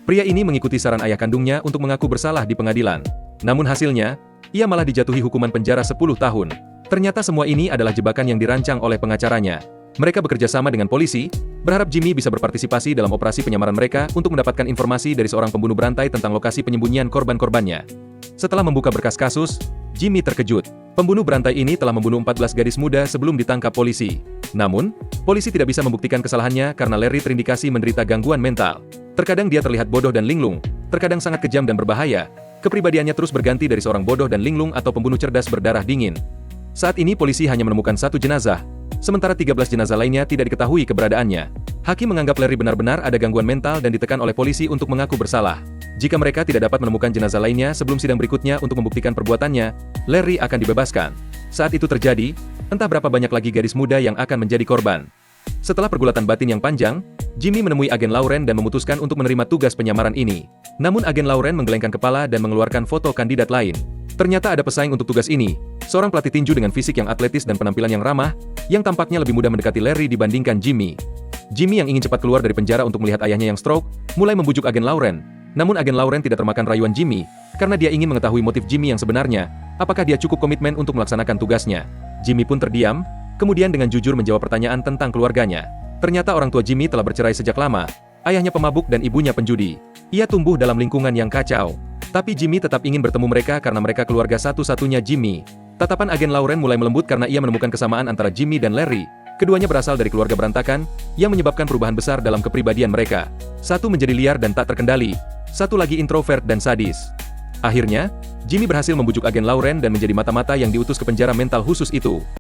Pria ini mengikuti saran ayah kandungnya untuk mengaku bersalah di pengadilan. Namun hasilnya, ia malah dijatuhi hukuman penjara 10 tahun. Ternyata semua ini adalah jebakan yang dirancang oleh pengacaranya. Mereka bekerja sama dengan polisi, berharap Jimmy bisa berpartisipasi dalam operasi penyamaran mereka untuk mendapatkan informasi dari seorang pembunuh berantai tentang lokasi penyembunyian korban-korbannya. Setelah membuka berkas kasus, Jimmy terkejut. Pembunuh berantai ini telah membunuh 14 gadis muda sebelum ditangkap polisi. Namun, polisi tidak bisa membuktikan kesalahannya karena Larry terindikasi menderita gangguan mental. Terkadang dia terlihat bodoh dan linglung, terkadang sangat kejam dan berbahaya. Kepribadiannya terus berganti dari seorang bodoh dan linglung atau pembunuh cerdas berdarah dingin. Saat ini polisi hanya menemukan 1 jenazah, sementara 13 jenazah lainnya tidak diketahui keberadaannya. Hakim menganggap Larry benar-benar ada gangguan mental dan ditekan oleh polisi untuk mengaku bersalah. Jika mereka tidak dapat menemukan jenazah lainnya sebelum sidang berikutnya untuk membuktikan perbuatannya, Larry akan dibebaskan. Saat itu terjadi, entah berapa banyak lagi gadis muda yang akan menjadi korban. Setelah pergulatan batin yang panjang, Jimmy menemui agen Lauren dan memutuskan untuk menerima tugas penyamaran ini. Namun agen Lauren menggelengkan kepala dan mengeluarkan foto kandidat lain. Ternyata ada pesaing untuk tugas ini, seorang pelatih tinju dengan fisik yang atletis dan penampilan yang ramah, yang tampaknya lebih mudah mendekati Larry dibandingkan Jimmy. Jimmy yang ingin cepat keluar dari penjara untuk melihat ayahnya yang stroke, mulai membujuk agen Lauren. Namun agen Lauren tidak termakan rayuan Jimmy, karena dia ingin mengetahui motif Jimmy yang sebenarnya, apakah dia cukup komitmen untuk melaksanakan tugasnya. Jimmy pun terdiam, kemudian dengan jujur menjawab pertanyaan tentang keluarganya. Ternyata orang tua Jimmy telah bercerai sejak lama, ayahnya pemabuk dan ibunya penjudi. Ia tumbuh dalam lingkungan yang kacau. Tapi Jimmy tetap ingin bertemu mereka karena mereka keluarga satu-satunya Jimmy. Tatapan agen Lauren mulai melembut karena ia menemukan kesamaan antara Jimmy dan Larry. Keduanya berasal dari keluarga berantakan, yang menyebabkan perubahan besar dalam kepribadian mereka. Satu menjadi liar dan tak terkendali, satu lagi introvert dan sadis. Akhirnya, Jimmy berhasil membujuk agen Lauren dan menjadi mata-mata yang diutus ke penjara mental khusus itu.